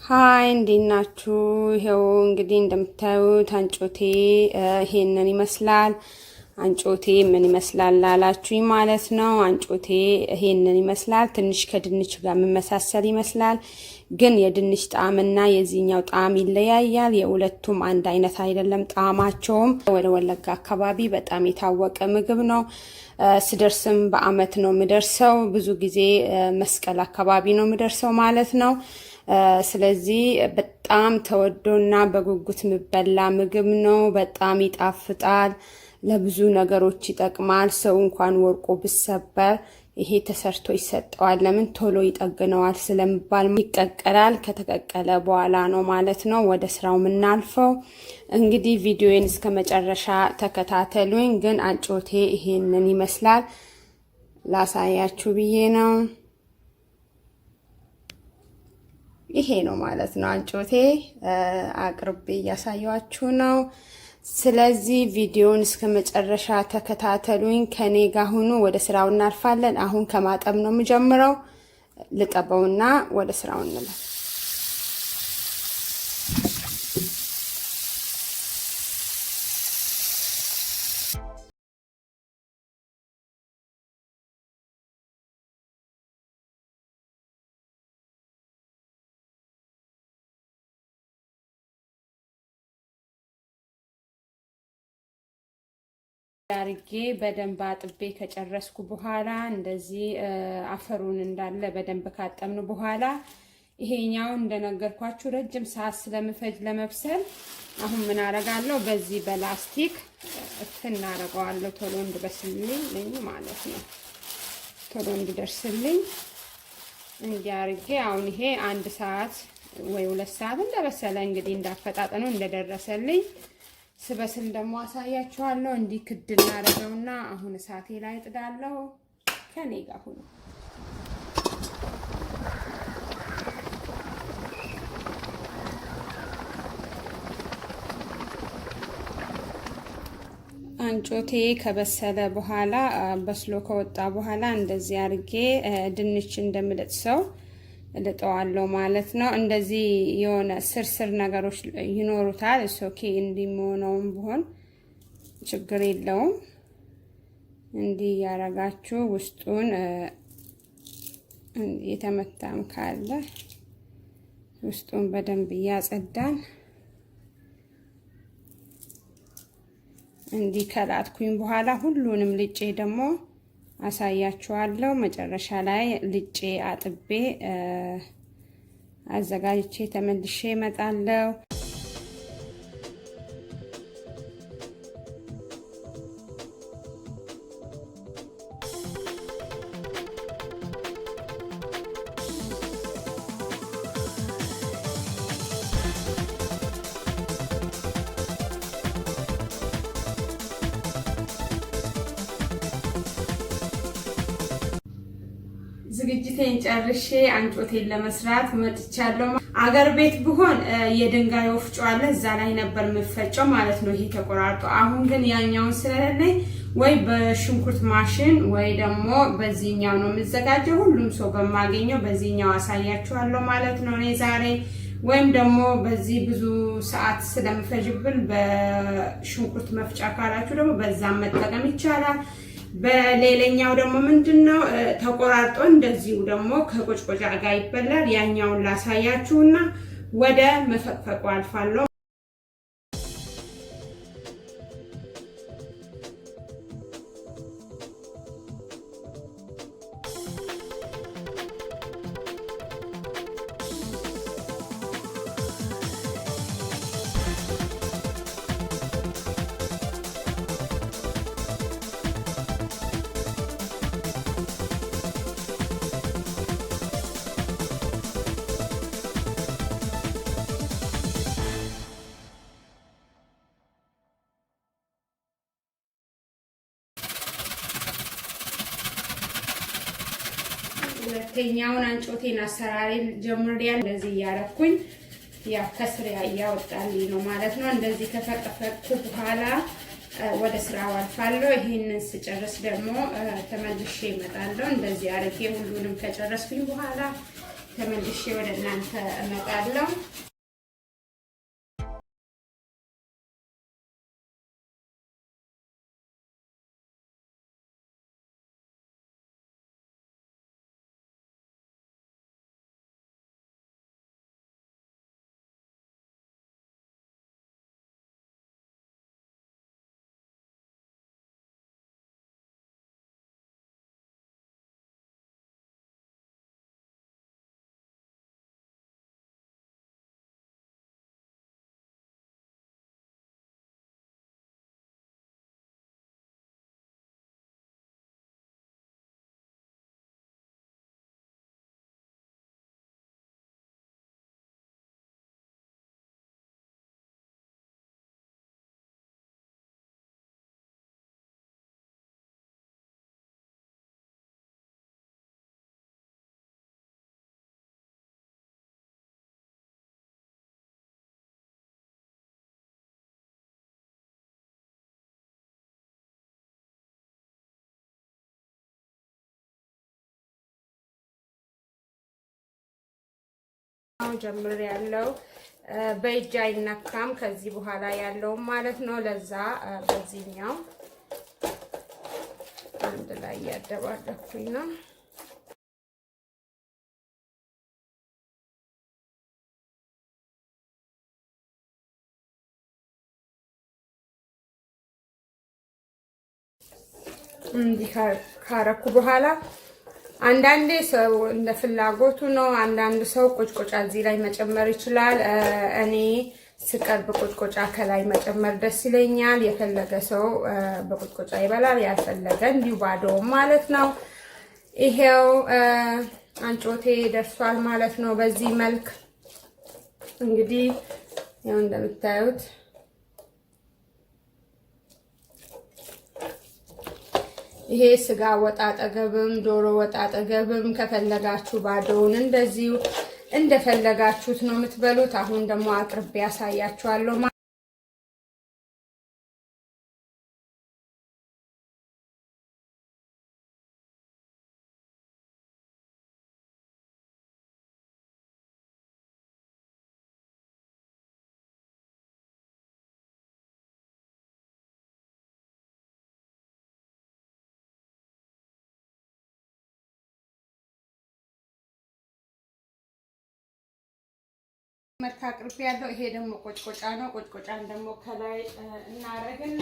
ሃይ እንዴት ናችሁ? ይሄው እንግዲህ እንደምታዩት አንጮቴ ይሄንን ይመስላል። አንጮቴ ምን ይመስላል ላላችሁኝ ማለት ነው። አንጮቴ ይሄንን ይመስላል። ትንሽ ከድንች ጋር መመሳሰል ይመስላል፣ ግን የድንች ጣዕምና የዚህኛው ጣዕም ይለያያል። የሁለቱም አንድ አይነት አይደለም ጣዕማቸውም። ወደ ወለጋ አካባቢ በጣም የታወቀ ምግብ ነው። ስደርስም በአመት ነው የምደርሰው። ብዙ ጊዜ መስቀል አካባቢ ነው የምደርሰው ማለት ነው። ስለዚህ በጣም ተወዶና በጉጉት የሚበላ ምግብ ነው። በጣም ይጣፍጣል። ለብዙ ነገሮች ይጠቅማል። ሰው እንኳን ወርቆ ቢሰበር ይሄ ተሰርቶ ይሰጠዋል። ለምን ቶሎ ይጠግነዋል ስለሚባል ይቀቀላል። ከተቀቀለ በኋላ ነው ማለት ነው ወደ ስራው የምናልፈው። እንግዲህ ቪዲዮዬን እስከ መጨረሻ ተከታተሉኝ። ግን አንጮቴ ይሄንን ይመስላል ላሳያችሁ ብዬ ነው። ይሄ ነው ማለት ነው። አንጮቴ አቅርቤ እያሳያችሁ ነው። ስለዚህ ቪዲዮውን እስከ መጨረሻ ተከታተሉኝ። ከኔ ጋር ሁኑ። ወደ ስራው እናልፋለን። አሁን ከማጠብ ነው የምጀምረው። ልጠበውና ወደ ስራው እንላለን። አርጌ በደንብ አጥቤ ከጨረስኩ በኋላ እንደዚህ አፈሩን እንዳለ በደንብ ካጠምን በኋላ ይሄኛው እንደነገርኳችሁ ረጅም ሰዓት ስለምፈጅ ለመብሰል አሁን ምን አረጋለሁ በዚህ በላስቲክ እናረጋዋለሁ ቶሎ እንዲበስልልኝ ማለት ነው። ቶሎ እንዲደርስልኝ እንዲያርጌ አሁን ይሄ 1 ሰዓት ወይ 2 ሰዓት እንደበሰለ እንግዲህ እንዳፈጣጠኑ እንደደረሰልኝ ስበስል ደግሞ አሳያችኋለሁ። እንዲህ ክድል እናደርገውና አሁን እሳቴ ላይ ጥዳለሁ። ከኔ ጋር ሁኑ። አንጮቴ ከበሰለ በኋላ በስሎ ከወጣ በኋላ እንደዚህ አርጌ ድንች እንደምልጥ ሰው ልጠዋለሁ ማለት ነው። እንደዚህ የሆነ ስርስር ነገሮች ይኖሩታል። ኦኬ እንዲሞነውም ቢሆን ችግር የለውም። እንዲህ ያረጋችሁ ውስጡን የተመታም ካለ ውስጡን በደንብ እያጸዳን እንዲህ ከላትኩኝ በኋላ ሁሉንም ልጬ ደግሞ አሳያችኋለሁ። መጨረሻ ላይ ልጬ አጥቤ አዘጋጅቼ ተመልሼ እመጣለሁ። ዝግጅቴን ጨርሼ አንጮቴን ለመስራት መጥቻለሁ። አገር ቤት ቢሆን የድንጋይ ወፍጮ አለ፣ እዛ ላይ ነበር የምፈጨው ማለት ነው ይሄ ተቆራርጦ። አሁን ግን ያኛውን ስለሌለኝ ወይ በሽንኩርት ማሽን ወይ ደግሞ በዚህኛው ነው የሚዘጋጀው። ሁሉም ሰው በማገኘው በዚህኛው አሳያችኋለሁ ማለት ነው እኔ ዛሬ። ወይም ደግሞ በዚህ ብዙ ሰዓት ስለምፈጅብን በሽንኩርት መፍጫ ካላችሁ ደግሞ በዛም መጠቀም ይቻላል። በሌላኛው ደግሞ ምንድነው ተቆራርጦ እንደዚሁ ደግሞ ከቆጭቆጫ ጋር ይበላል። ያኛውን ላሳያችሁና ወደ መፈቅፈቁ አልፋለሁ። ሁለተኛውን አንጮቴን አሰራሬን ጀምሬያለሁ። እንደዚህ እያረኩኝ ያው ከስር ያወጣልኝ ነው ማለት ነው። እንደዚህ ከፈቀፈቅኩ በኋላ ወደ ስራው አልፋለሁ። ይሄንን ስጨርስ ደግሞ ተመልሼ እመጣለሁ። እንደዚህ አርጌ ሁሉንም ከጨረስኩኝ በኋላ ተመልሼ ወደ እናንተ እመጣለሁ። ጀምር ያለው በእጅ አይነካም ከዚህ በኋላ ያለው ማለት ነው። ለዛ በዚህኛው አንድ ላይ ያደባለኩኝ ነው። እንዲህ ካረኩ በኋላ አንዳንዴ ሰው እንደ ፍላጎቱ ነው። አንዳንድ ሰው ቁጭቁጫ እዚህ ላይ መጨመር ይችላል። እኔ ስቀርብ ቁጭቁጫ ከላይ መጨመር ደስ ይለኛል። የፈለገ ሰው በቁጭቁጫ ይበላል፣ ያልፈለገ እንዲሁ ባዶ ማለት ነው። ይሄው አንጮቴ ደርሷል ማለት ነው። በዚህ መልክ እንግዲህ ያው እንደምታዩት ይሄ ስጋ ወጣ አጠገብም ዶሮ ወጣ አጠገብም ከፈለጋችሁ ባዶውን እንደዚሁ እንደፈለጋችሁት ነው የምትበሉት። አሁን ደግሞ አቅርቤ ያሳያችኋለሁ። መልካ አቅርቤ ያለው ይሄ ደግሞ ቆጭቆጫ ነው። ቆጭቆጫን ደግሞ ከላይ እናረግና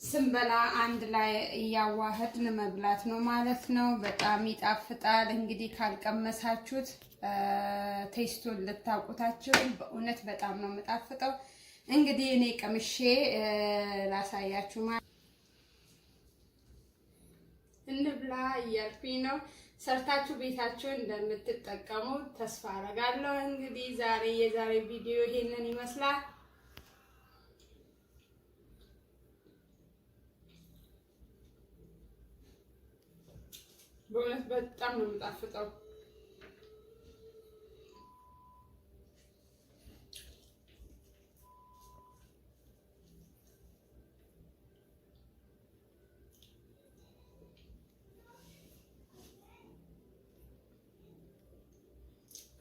ስንበላ አንድ ላይ እያዋህድን መብላት ነው ማለት ነው። በጣም ይጣፍጣል። እንግዲህ ካልቀመሳችሁት ቴስቱን ልታውቁታችሁ። በእውነት በጣም ነው የምጣፍጠው። እንግዲህ እኔ ቀምሼ ላሳያችሁ ማለት እንብላ እያልኩኝ ነው። ሰርታችሁ ቤታችሁ እንደምትጠቀሙ ተስፋ አደርጋለሁ። እንግዲህ የዛሬ ቪዲዮ ይሄንን ይመስላል። በእውነት በጣም ነው የምጣፍጠው።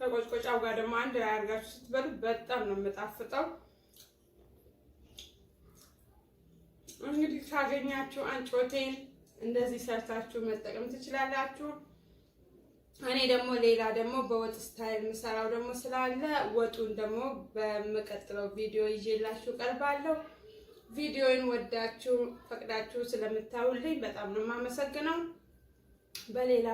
ከቆጭቆጫው ጋር ደግሞ አንድ ላይ አድርጋችሁ ስትበሉ በጣም ነው የምጣፍጠው። እንግዲህ ካገኛችሁ አንጮቴን እንደዚህ ሰርታችሁ መጠቀም ትችላላችሁ። እኔ ደግሞ ሌላ ደግሞ በወጥ ስታይል ምሰራው ደግሞ ስላለ ወጡን ደግሞ በመቀጥለው ቪዲዮ ይዤላችሁ ቀርባለሁ። ቪዲዮውን ወዳችሁ ፈቅዳችሁ ስለምታዩልኝ በጣም ነው የማመሰግነው። በሌላ